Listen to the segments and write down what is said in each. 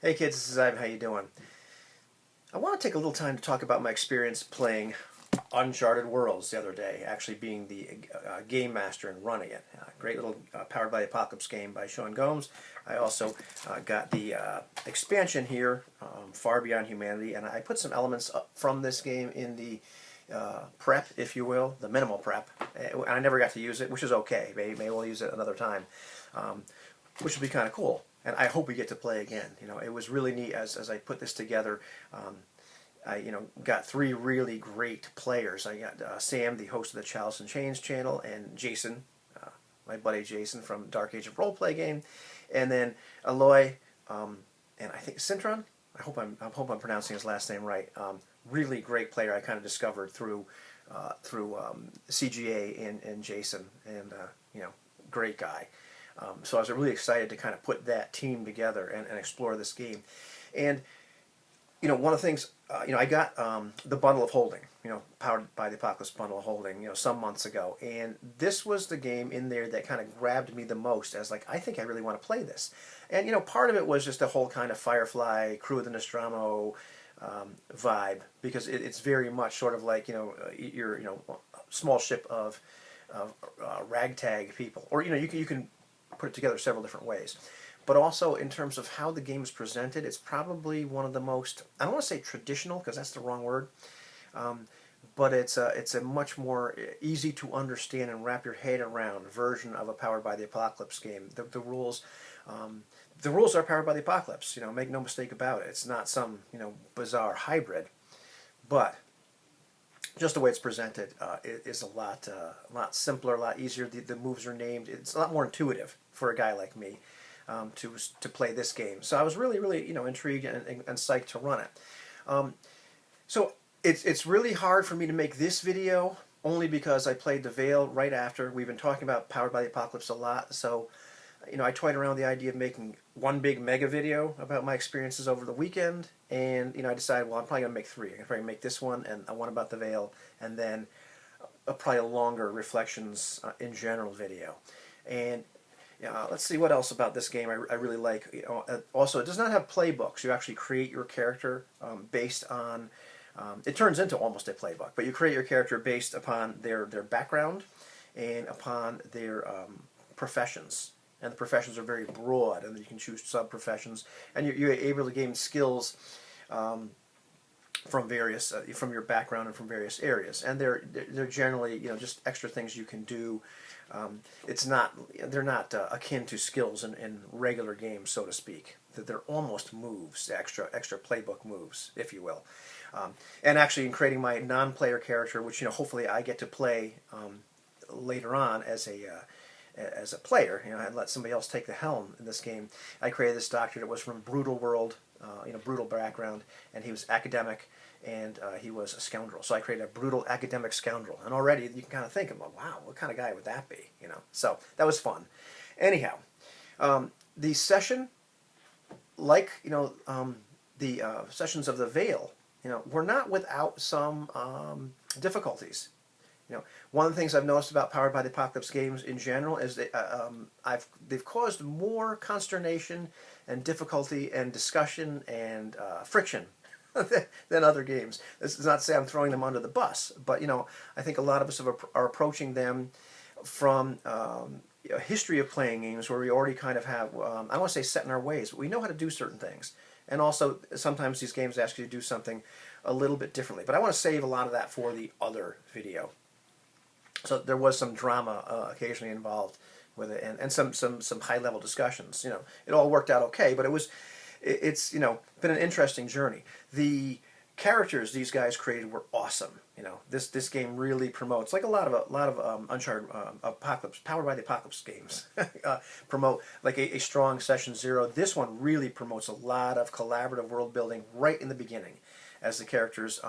Hey kids, this is Ivan. How you doing? I want to take a little time to talk about my experience playing Uncharted Worlds the other day, actually being the game master and running it. Great little Powered by the Apocalypse game by Sean Gomes. I also got the expansion here, Far Beyond Humanity, and I put some elements from this game in the prep, if you will, the minimal prep. I never got to use it, which is okay. Maybe we'll use it another time, which would be kind of cool. And I hope we get to play again. It was really neat as I put this together. I got three really great players. I got Sam, the host of the Chalice and Chains channel, and Jason, my buddy Jason from Dark Age of Roleplay game, and then Aloy, and I think Cintron. I hope I'm pronouncing his last name right. Really great player. I kind of discovered through CGA and Jason, and great guy. So I was really excited to kind of put that team together and explore this game. And one of the things, I got the Bundle of Holding, Powered by the Apocalypse Bundle of Holding, some months ago. And this was the game in there that kind of grabbed me the most as like, I think I really want to play this. And, part of it was just a whole kind of Firefly, Crew of the Nostromo vibe, because it's very much sort of like, your, small ship of ragtag people. Or, you can put it together several different ways. But also in terms of how the game is presented, it's probably one of the most, I don't want to say traditional because that's the wrong word, but it's a much more easy to understand and wrap your head around version of a Powered by the Apocalypse game. The rules are Powered by the Apocalypse. Make no mistake about it. It's not some bizarre hybrid, but just the way it's presented is a lot simpler, a lot easier. The moves are named. It's a lot more intuitive for a guy like me to play this game. So I was really intrigued and psyched to run it. So it's really hard for me to make this video only because I played the Veil right after. We've been talking about Powered by the Apocalypse a lot, so I toyed around with the idea of making one big mega video about my experiences over the weekend, and I decided, well, I'm probably going to make three. I'm going to probably make this one, and one about the Veil, and then probably a longer reflections in general video. And let's see what else about this game I really like. Also, it does not have playbooks. You actually create your character based on, it turns into almost a playbook, but you create your character based upon their background and upon their professions. And the professions are very broad, and you can choose sub-professions, and you're able to gain skills from various from your background and from various areas, and they're generally just extra things you can do. They're not akin to skills in regular games, so to speak. That they're almost moves, extra playbook moves, if you will. And actually, in creating my non-player character, which hopefully I get to play later on as a player, and let somebody else take the helm in this game. I created this doctor that was from brutal world, brutal background, and he was academic, and he was a scoundrel. So I created a brutal academic scoundrel, and already you can kind of think, wow, what kind of guy would that be? So that was fun. Anyhow, the session, like the sessions of the Veil, were not without some difficulties. One of the things I've noticed about Powered by the Apocalypse games in general is that they've caused more consternation and difficulty and discussion and friction than other games. This is not to say I'm throwing them under the bus, but I think a lot of us are approaching them from a history of playing games where we already kind of have, I don't want to say set in our ways, but we know how to do certain things. And also, sometimes these games ask you to do something a little bit differently. But I want to save a lot of that for the other video. So there was some drama occasionally involved with it, and some high level discussions. It all worked out okay, but it's been an interesting journey. The characters these guys created were awesome. This game really promotes, like a lot of Uncharted Apocalypse, Powered by the Apocalypse games, promote like a strong session zero. This one really promotes a lot of collaborative world building right in the beginning. As the characters,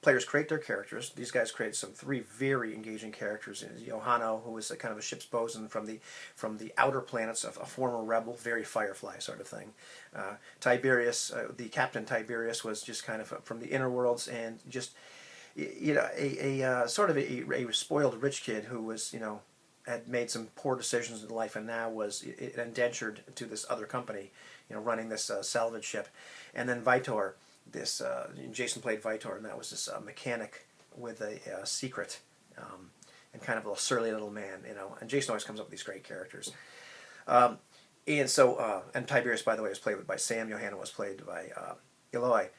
players create their characters. These guys created three very engaging characters. Johanno, who was kind of a ship's bosun from the outer planets, a former rebel, very Firefly sort of thing. Tiberius, the Captain Tiberius, was just kind of from the inner worlds, and just a sort of a spoiled rich kid who was had made some poor decisions in life, and now was indentured to this other company, running this salvage ship. And then Vitor, this Jason played Vitor, and that was this mechanic with a secret, and kind of a surly little man, And Jason always comes up with these great characters. And so, and Tiberius, by the way, was played by Sam. Johanna was played by Eloy.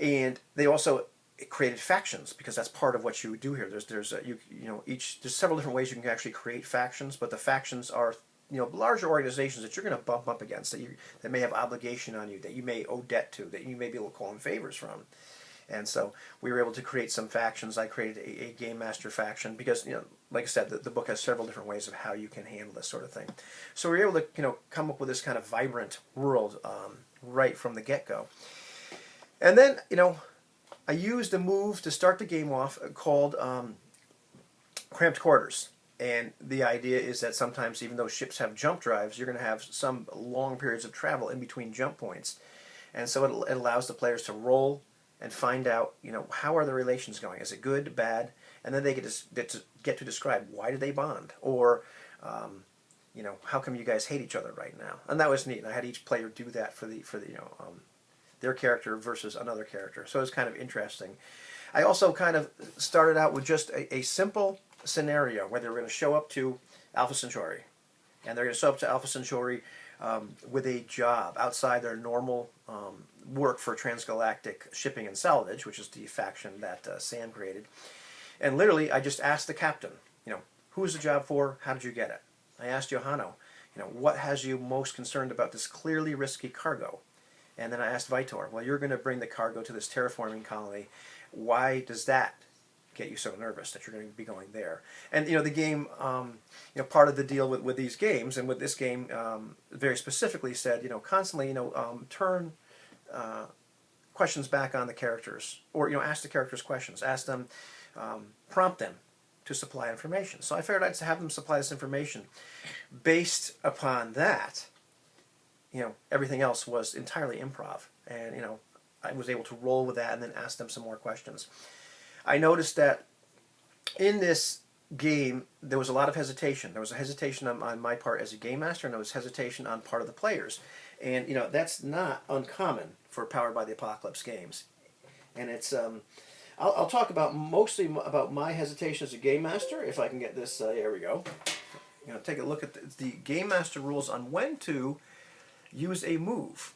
And they also created factions, because that's part of what you do here. There's several different ways you can actually create factions, but the factions are larger organizations that you're going to bump up against, that may have obligation on you, that you may owe debt to, that you may be able to call in favors from. And so we were able to create some factions. I created a Game Master faction because, like I said, the book has several different ways of how you can handle this sort of thing. So we were able to, come up with this kind of vibrant world right from the get-go. And then, I used a move to start the game off called Cramped Quarters. And the idea is that sometimes, even though ships have jump drives, you're going to have some long periods of travel in between jump points. And so it allows the players to roll and find out, how are the relations going? Is it good, bad? And then they get to describe, why do they bond? Or, how come you guys hate each other right now? And that was neat. And I had each player do that for their character versus another character. So it was kind of interesting. I also kind of started out with just a simple scenario where they were going to show up to Alpha Centauri. And they're going to show up to Alpha Centauri with a job outside their normal work for transgalactic shipping and salvage, which is the faction that Sam created. And literally, I just asked the captain, who is the job for? How did you get it? I asked Johanna, what has you most concerned about this clearly risky cargo? And then I asked Vitor, well, you're going to bring the cargo to this terraforming colony. Why does that get you so nervous that you're going to be going there? And the game, part of the deal with these games, and with this game very specifically said, constantly, turn questions back on the characters, or ask the characters questions, ask them, prompt them to supply information. So I figured I'd have them supply this information. Based upon that, everything else was entirely improv, and I was able to roll with that and then ask them some more questions. I noticed that in this game there was a lot of hesitation. There was a hesitation on my part as a game master, and there was hesitation on part of the players. And that's not uncommon for Powered by the Apocalypse games. And it's I'll talk mostly about my hesitation as a game master, if I can get this. There we go. Take a look at the game master rules on when to use a move.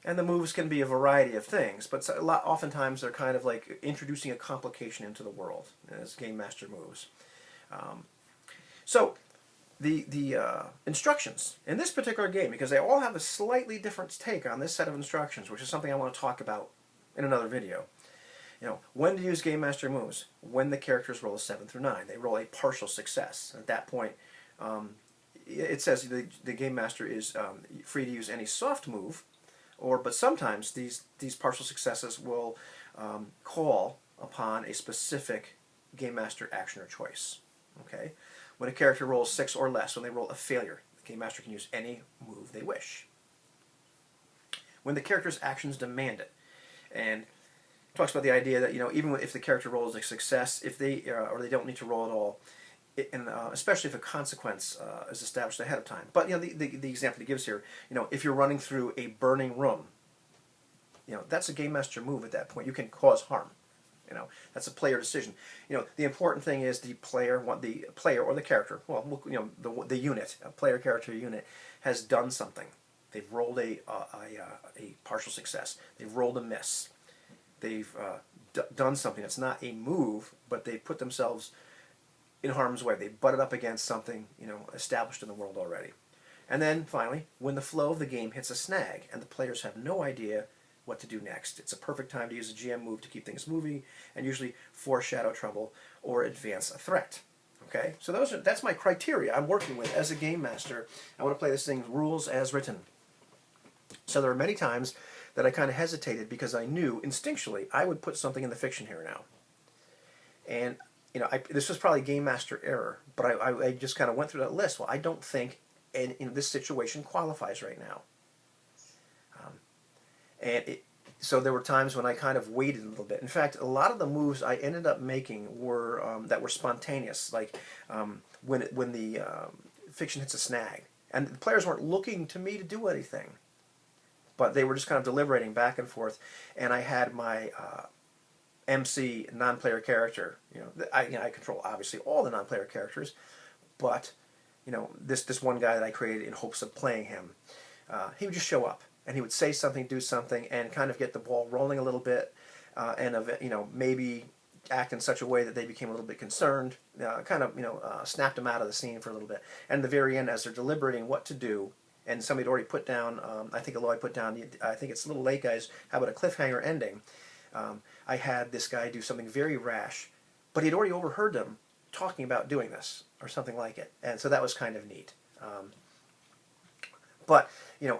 And the moves can be a variety of things, but oftentimes they're kind of like introducing a complication into the world as game master moves. So the instructions in this particular game, because they all have a slightly different take on this set of instructions, which is something I want to talk about in another video. When to use game master moves. When the characters roll a 7 through 9, they roll a partial success. At that point, it says the game master is free to use any soft move, but sometimes these partial successes will call upon a specific game master action or choice. Okay, when a character rolls 6 or less, when they roll a failure, the game master can use any move they wish. When the character's actions demand it, and talks about the idea that even if the character rolls a success, if they or they don't need to roll at all, and especially if a consequence is established ahead of time. But the example he gives here, if you're running through a burning room, that's a game master move at that point. You can cause harm. That's a player decision. The important thing is the player or the character, well, the unit, a player character unit, has done something. They've rolled a partial success. They've rolled a miss. They've done something that's not a move, but they put themselves in harm's way. They butted up against something established in the world already. And then finally, when the flow of the game hits a snag and the players have no idea what to do next, it's a perfect time to use a GM move to keep things moving and usually foreshadow trouble or advance a threat. Okay, so that's my criteria I'm working with as a game master. I want to play this thing rules as written. So there are many times that I kind of hesitated because I knew instinctually I would put something in the fiction here now. And this was probably game master error, but I just kind of went through that list. Well, I don't think in this situation qualifies right now. And So there were times when I kind of waited a little bit. In fact, a lot of the moves I ended up making were that were spontaneous, like when the fiction hits a snag, and the players weren't looking to me to do anything, but they were just kind of deliberating back and forth. And I had my MC non-player character. I control obviously all the non-player characters, but this one guy that I created in hopes of playing him, he would just show up and he would say something, do something, and kind of get the ball rolling a little bit, and maybe act in such a way that they became a little bit concerned, snapped them out of the scene for a little bit. And at the very end, as they're deliberating what to do, and somebody had already put down, I think Eloy put down, I think it's a little late, guys, how about a cliffhanger ending? I had this guy do something very rash, but he'd already overheard them talking about doing this, or something like it. And so that was kind of neat. But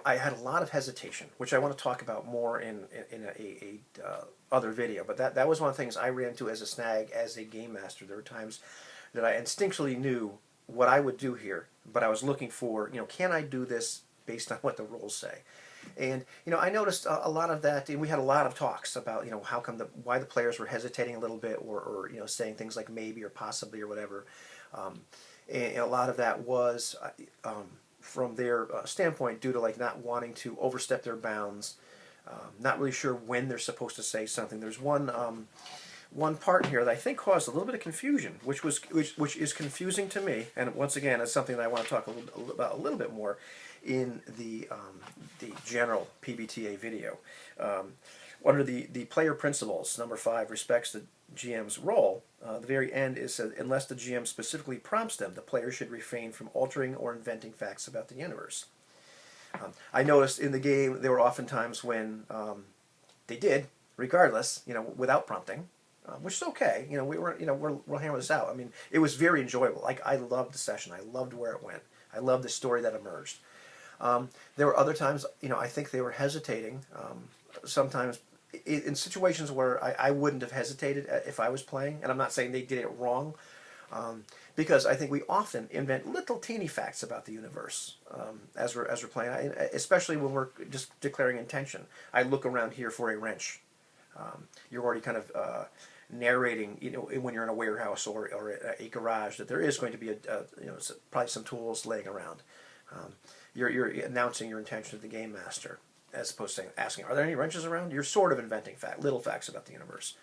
I had a lot of hesitation, which I want to talk about more in a other video. But that was one of the things I ran into as a snag as a game master. There were times that I instinctually knew what I would do here, but I was looking for, can I do this based on what the rules say? And I noticed a lot of that, and we had a lot of talks about why the players were hesitating a little bit, or saying things like maybe or possibly or whatever. And a lot of that was from their standpoint due to not wanting to overstep their bounds, not really sure when they're supposed to say something. There's one part here that I think caused a little bit of confusion, which is confusing to me, and once again, it's something that I want to talk about a little bit more in the general PBTA video. Under the player principles, number 5 respects the GM's role. The very end is said, unless the GM specifically prompts them, the player should refrain from altering or inventing facts about the universe. I noticed in the game there were often times when they did, regardless, without prompting, which is okay. We'll hammer this out. I mean, it was very enjoyable. I loved the session. I loved where it went. I loved the story that emerged. There were other times, I think they were hesitating. Sometimes in situations where I wouldn't have hesitated if I was playing, and I'm not saying they did it wrong, because I think we often invent little teeny facts about the universe as we're playing, especially when we're just declaring intention. I look around here for a wrench. You're already kind of narrating, when you're in a warehouse or a garage, that there is going to be probably some tools laying around. You're announcing your intention to the game master, as opposed to asking, are there any wrenches around? You're sort of inventing little facts about the universe.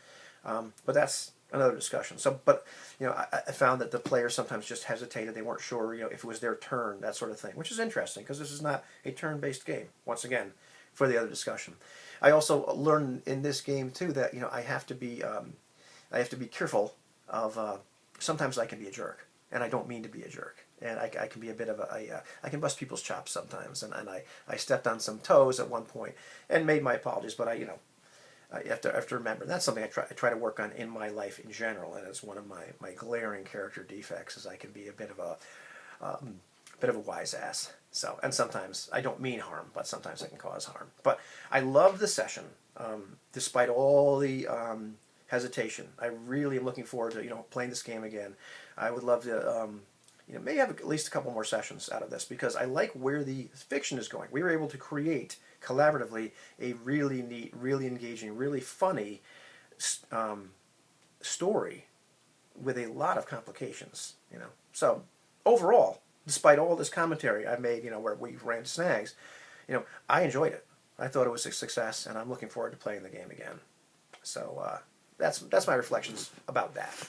But that's another discussion. But I found that the players sometimes just hesitated. They weren't sure, if it was their turn, that sort of thing, which is interesting because this is not a turn-based game. Once again, for the other discussion, I also learned in this game too that I have to be careful of. Sometimes I can be a jerk, and I don't mean to be a jerk. And I can be a bit of I can bust people's chops sometimes, and I stepped on some toes at one point and made my apologies, but I have to remember that's something I try to work on in my life in general, and it's one of my glaring character defects is I can be a bit of a wise ass. So, and sometimes I don't mean harm, but sometimes I can cause harm. But I loved the session, despite all the hesitation. I really am looking forward to playing this game again. I would love to. Maybe have at least a couple more sessions out of this because I like where the fiction is going. We were able to create collaboratively a really neat, really engaging, really funny story with a lot of complications. So overall, despite all this commentary I made, where we ran snags, I enjoyed it. I thought it was a success, and I'm looking forward to playing the game again. So that's my reflections about that.